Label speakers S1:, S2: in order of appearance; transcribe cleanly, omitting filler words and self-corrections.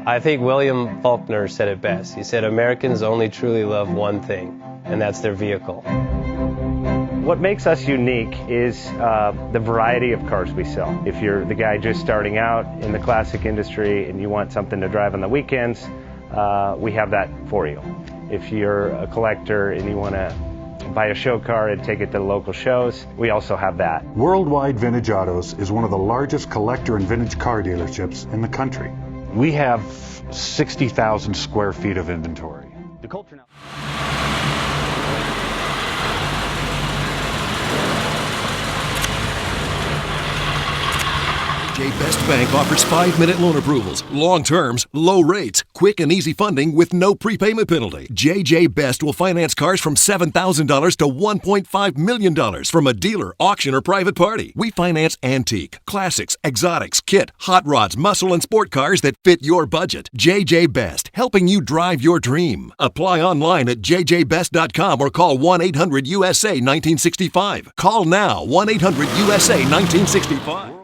S1: I think William Faulkner said it best. He said, Americans only truly love one thing, and that's their vehicle.
S2: What makes us unique is the variety of cars we sell. If you're the guy just starting out in the classic industry and you want something to drive on the weekends, we have that for you. If you're a collector and you want to buy a show car and take it to the local shows, we also have that.
S3: Worldwide Vintage Autos is one of the largest collector and vintage car dealerships in the country. We have 60,000 square feet of inventory.
S2: The culture now.
S4: JJ Best Bank offers 5-minute loan approvals, long terms, low rates, quick and easy funding with no prepayment penalty. JJ Best will finance cars from $7,000 to $1.5 million from a dealer, auction, or private party. We finance antique, classics, exotics, kit, hot rods, muscle, and sport cars that fit your budget. JJ Best, helping you drive your dream. Apply online at jjbest.com or call 1-800-USA-1965. Call now, 1-800-USA-1965.